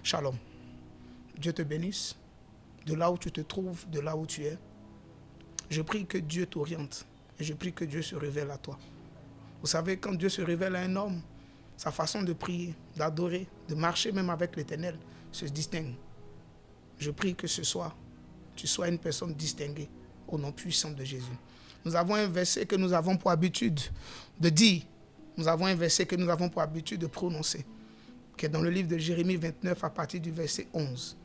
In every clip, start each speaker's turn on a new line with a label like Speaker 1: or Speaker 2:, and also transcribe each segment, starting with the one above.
Speaker 1: Shalom. Dieu te bénisse. De là où tu te trouves, de là où tu es. Je prie que Dieu t'oriente. Et je prie que Dieu se révèle à toi. Vous savez, quand Dieu se révèle à un homme, sa façon de prier, d'adorer, de marcher même avec l'Éternel se distingue. Je prie que ce soir, tu sois une personne distinguée au nom puissant de Jésus. Nous avons un verset que nous avons pour habitude de dire. Nous avons un verset que nous avons pour habitude de prononcer, qui est dans le livre de Jérémie 29 à partir du verset 11.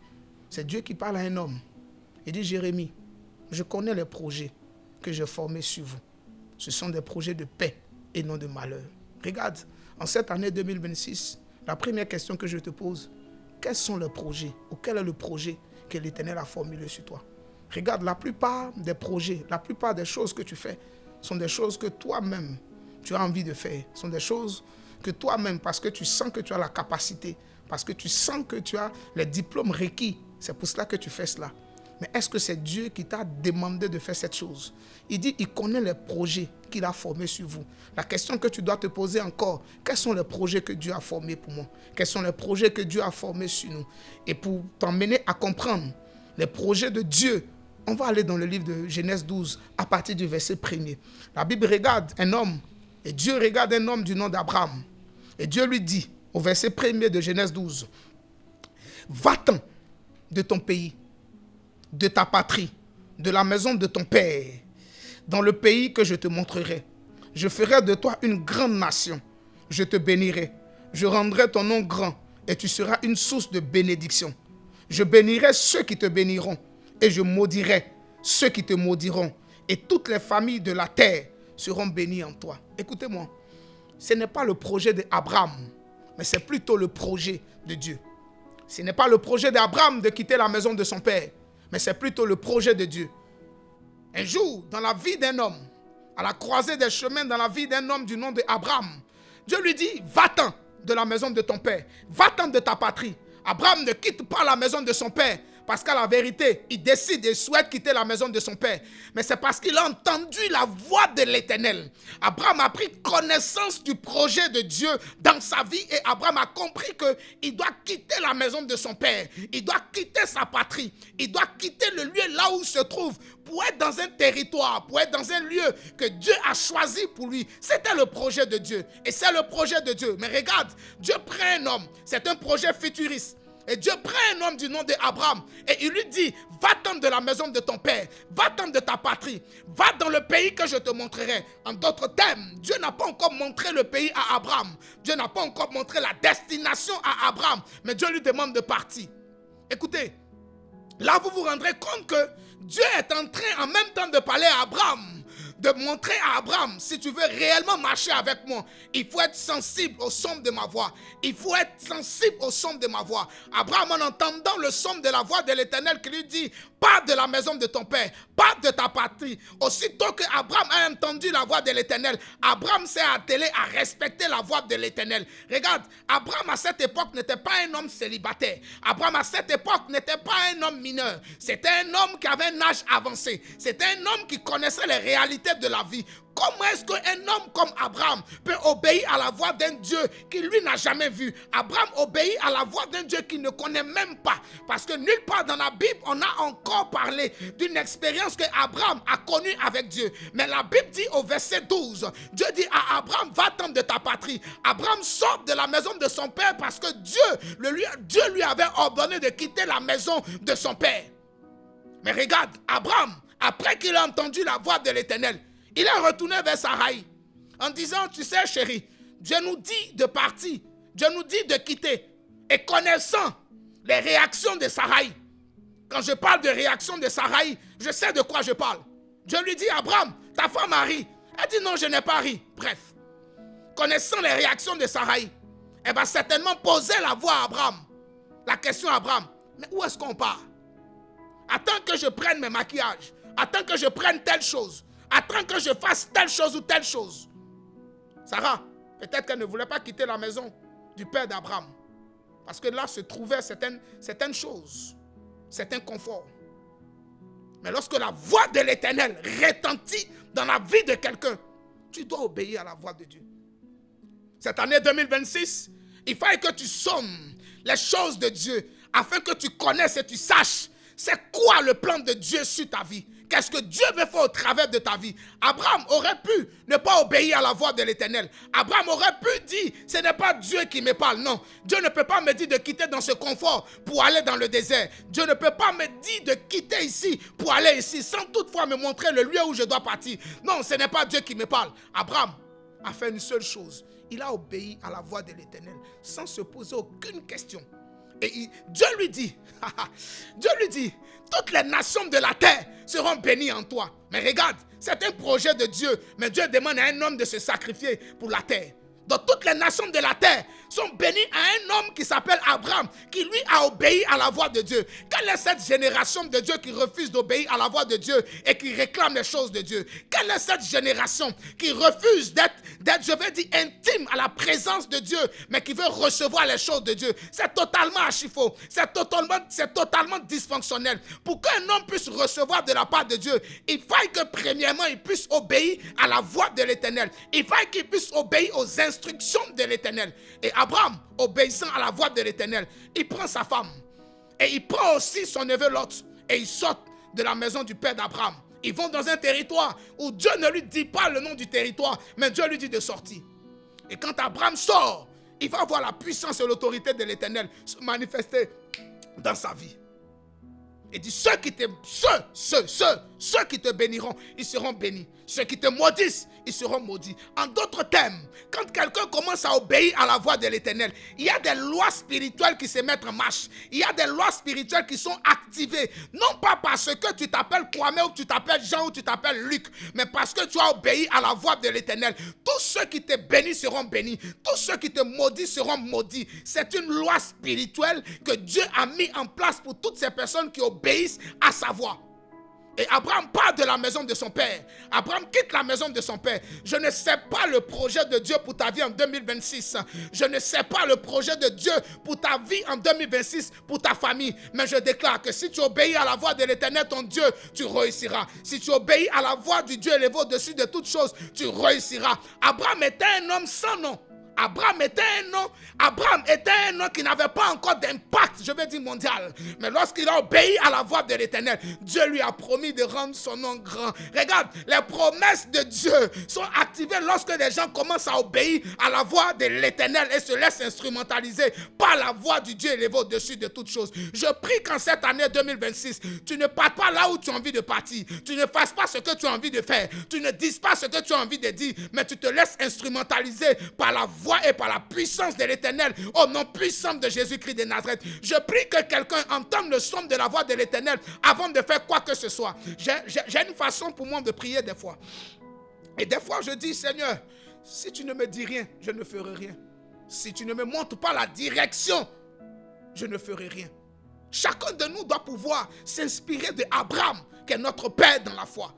Speaker 1: C'est Dieu qui parle à un homme. Il dit, Jérémie, je connais les projets que j'ai formés sur vous. Ce sont des projets de paix et non de malheur. Regarde, en cette année 2026, la première question que je te pose, quels sont les projets ou quel est le projet que l'Éternel a formulé sur toi? Regarde, la plupart des projets, la plupart des choses que tu fais sont des choses que toi-même, tu as envie de faire. Ce sont des choses que toi-même, parce que tu sens que tu as la capacité, parce que tu sens que tu as les diplômes requis, c'est pour cela que tu fais cela. Mais est-ce que c'est Dieu qui t'a demandé de faire cette chose? Il dit, il connaît les projets qu'il a formés sur vous. La question que tu dois te poser encore, quels sont les projets que Dieu a formés pour moi? Quels sont les projets que Dieu a formés sur nous? Et pour t'emmener à comprendre les projets de Dieu, on va aller dans le livre de Genèse 12, à partir du verset 1er. La Bible regarde un homme, et Dieu regarde un homme du nom d'Abraham. Et Dieu lui dit, au verset 1er de Genèse 12, « Va-t'en de ton pays, de ta patrie, de la maison de ton père, dans le pays que je te montrerai. Je ferai de toi une grande nation. Je te bénirai. Je rendrai ton nom grand et tu seras une source de bénédiction. Je bénirai ceux qui te béniront et je maudirai ceux qui te maudiront. Et toutes les familles de la terre seront bénies en toi. » Écoutez-moi, ce n'est pas le projet d'Abraham, mais c'est plutôt le projet de Dieu. Ce n'est pas le projet d'Abraham de quitter la maison de son père, mais c'est plutôt le projet de Dieu. Un jour, dans la vie d'un homme, à la croisée des chemins, dans la vie d'un homme du nom d'Abraham, Dieu lui dit, va-t'en de la maison de ton père, va-t'en de ta patrie. Abraham ne quitte pas la maison de son père, parce qu'à la vérité, il décide et souhaite quitter la maison de son père. Mais c'est parce qu'il a entendu la voix de l'Éternel. Abraham a pris connaissance du projet de Dieu dans sa vie et Abraham a compris qu'il doit quitter la maison de son père. Il doit quitter sa patrie. Il doit quitter le lieu là où il se trouve pour être dans un territoire, pour être dans un lieu que Dieu a choisi pour lui. C'était le projet de Dieu. Et c'est le projet de Dieu. Mais regarde, Dieu prend un homme. C'est un projet futuriste. Et Dieu prend un homme du nom d'Abraham et il lui dit, va-t'en de la maison de ton père, va-t'en de ta patrie, va dans le pays que je te montrerai. En d'autres termes, Dieu n'a pas encore montré le pays à Abraham. Dieu n'a pas encore montré la destination à Abraham, mais Dieu lui demande de partir. Écoutez, là vous vous rendrez compte que Dieu est en train en même temps de parler à Abraham, de montrer à Abraham, si tu veux réellement marcher avec moi, il faut être sensible au son de ma voix. Il faut être sensible au son de ma voix. Abraham, en entendant le son de la voix de l'Éternel qui lui dit, pars de la maison de ton père, pars de ta patrie. Aussitôt que Abraham a entendu la voix de l'Éternel, Abraham s'est attelé à respecter la voix de l'Éternel. Regarde, Abraham à cette époque n'était pas un homme célibataire. Abraham à cette époque n'était pas un homme mineur. C'était un homme qui avait un âge avancé. C'était un homme qui connaissait les réalités de la vie. Comment est-ce qu'un homme comme Abraham peut obéir à la voix d'un Dieu qui lui n'a jamais vu? Abraham obéit à la voix d'un Dieu qu'il ne connaît même pas. Parce que nulle part dans la Bible, on a encore parlé d'une expérience que Abraham a connue avec Dieu. Mais la Bible dit au verset 12, Dieu dit à Abraham, va-t'en de ta patrie. Abraham sort de la maison de son père parce que Dieu lui avait ordonné de quitter la maison de son père. Mais regarde, Abraham, après qu'il a entendu la voix de l'Éternel, il est retourné vers Sarai en disant, tu sais chérie, Dieu nous dit de partir, Dieu nous dit de quitter. Et connaissant les réactions de Sarai, quand je parle de réaction de Sarai, je sais de quoi je parle. Dieu lui dit, Abraham, ta femme a ri. Elle dit, non, je n'ai pas ri. Bref, connaissant les réactions de Sarai, elle va certainement poser la voix à Abraham. La question à Abraham, mais où est-ce qu'on part? Attends que je prenne mes maquillages. Attends que je prenne telle chose. Attends que je fasse telle chose ou telle chose. Sarah, peut-être qu'elle ne voulait pas quitter la maison du père d'Abraham. Parce que là se trouvait certaines choses. Certains conforts. Mais lorsque la voix de l'Éternel retentit dans la vie de quelqu'un, tu dois obéir à la voix de Dieu. Cette année 2026, il fallait que tu sonnes les choses de Dieu, afin que tu connaisses et tu saches c'est quoi le plan de Dieu sur ta vie. Qu'est-ce que Dieu veut faire au travers de ta vie? Abraham aurait pu ne pas obéir à la voix de l'Éternel. Abraham aurait pu dire, ce n'est pas Dieu qui me parle. Non, Dieu ne peut pas me dire de quitter dans ce confort pour aller dans le désert. Dieu ne peut pas me dire de quitter ici pour aller ici, sans toutefois me montrer le lieu où je dois partir. Non, ce n'est pas Dieu qui me parle. Abraham a fait une seule chose. Il a obéi à la voix de l'Éternel sans se poser aucune question. Et Dieu lui dit, toutes les nations de la terre seront bénies en toi. Mais regarde, c'est un projet de Dieu. Mais Dieu demande à un homme de se sacrifier pour la terre. Donc toutes les nations de la terre sont bénies à un homme qui s'appelle Abraham, qui lui a obéi à la voix de Dieu. Quelle est cette génération de Dieu qui refuse d'obéir à la voix de Dieu et qui réclame les choses de Dieu? Quelle est cette génération qui refuse d'être, je vais dire, intime à la présence de Dieu, mais qui veut recevoir les choses de Dieu? C'est totalement archi-faux. C'est totalement dysfonctionnel. Pour qu'un homme puisse recevoir de la part de Dieu, il faut que premièrement, il puisse obéir à la voix de l'Éternel. Il faut qu'il puisse obéir aux instructions de l'Éternel. Et Abraham, obéissant à la voix de l'Éternel, il prend sa femme et il prend aussi son neveu Lot et ils sortent de la maison du père d'Abraham. Ils vont dans un territoire où Dieu ne lui dit pas le nom du territoire, mais Dieu lui dit de sortir. Et quand Abraham sort, il va voir la puissance et l'autorité de l'Éternel se manifester dans sa vie. Et dit, ceux qui te béniront, ils seront bénis. Ceux qui te maudissent, ils seront maudits. En d'autres termes, quand quelqu'un commence à obéir à la voix de l'Éternel, il y a des lois spirituelles qui se mettent en marche. Il y a des lois spirituelles qui sont activées. Non pas parce que tu t'appelles Kwame ou tu t'appelles Jean ou tu t'appelles Luc, mais parce que tu as obéi à la voix de l'Éternel. Tous ceux qui te bénissent seront bénis. Tous ceux qui te maudissent seront maudits. C'est une loi spirituelle que Dieu a mis en place pour toutes ces personnes qui obéissent à sa voix. Et Abraham part de la maison de son père. Abraham quitte la maison de son père. Je ne sais pas le projet de Dieu pour ta vie en 2026. Je ne sais pas le projet de Dieu pour ta vie en 2026, pour ta famille. Mais je déclare que si tu obéis à la voix de l'Éternel, ton Dieu, tu réussiras. Si tu obéis à la voix du Dieu élevé au-dessus de toutes choses, tu réussiras. Abraham était un homme sans nom. Abraham était un nom qui n'avait pas encore d'impact, je vais dire mondial. Mais lorsqu'il a obéi à la voix de l'Éternel, Dieu lui a promis de rendre son nom grand. Regarde, les promesses de Dieu sont activées lorsque les gens commencent à obéir à la voix de l'Éternel et se laissent instrumentaliser par la voix du Dieu élevé au-dessus de toutes choses. Je prie qu'en cette année 2026, tu ne partes pas là où tu as envie de partir. Tu ne fasses pas ce que tu as envie de faire. Tu ne dises pas ce que tu as envie de dire, mais tu te laisses instrumentaliser par la voix et par la puissance de l'Éternel, au nom puissant de Jésus-Christ de Nazareth. Je prie que quelqu'un entende le son de la voix de l'Éternel avant de faire quoi que ce soit. J'ai une façon pour moi de prier des fois. Et des fois je dis, Seigneur, si tu ne me dis rien, je ne ferai rien. Si tu ne me montres pas la direction, je ne ferai rien. Chacun de nous doit pouvoir s'inspirer de Abraham, qui est notre père dans la foi.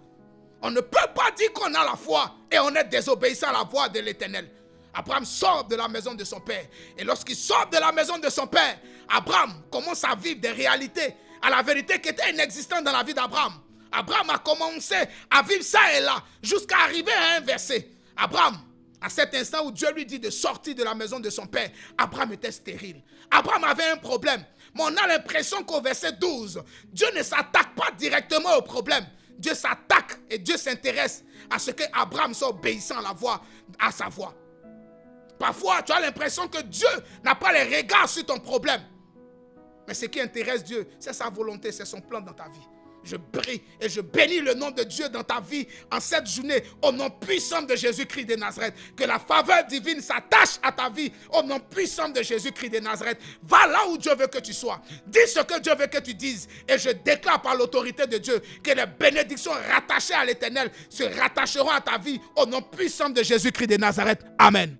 Speaker 1: On ne peut pas dire qu'on a la foi et on est désobéissant à la voix de l'Éternel. Abraham sort de la maison de son père. Et lorsqu'il sort de la maison de son père, Abraham commence à vivre des réalités, à la vérité qui était inexistante dans la vie d'Abraham. Abraham a commencé à vivre ça et là, jusqu'à arriver à un verset. Abraham, à cet instant où Dieu lui dit de sortir de la maison de son père, Abraham était stérile. Abraham avait un problème. Mais on a l'impression qu'au verset 12, Dieu ne s'attaque pas directement au problème. Dieu s'attaque et Dieu s'intéresse à ce que Abraham soit obéissant à sa voix. Parfois, tu as l'impression que Dieu n'a pas les regards sur ton problème. Mais ce qui intéresse Dieu, c'est sa volonté, c'est son plan dans ta vie. Je prie et je bénis le nom de Dieu dans ta vie en cette journée, au nom puissant de Jésus-Christ de Nazareth. Que la faveur divine s'attache à ta vie, au nom puissant de Jésus-Christ de Nazareth. Va là où Dieu veut que tu sois. Dis ce que Dieu veut que tu dises. Et je déclare par l'autorité de Dieu que les bénédictions rattachées à l'Éternel se rattacheront à ta vie, au nom puissant de Jésus-Christ de Nazareth. Amen.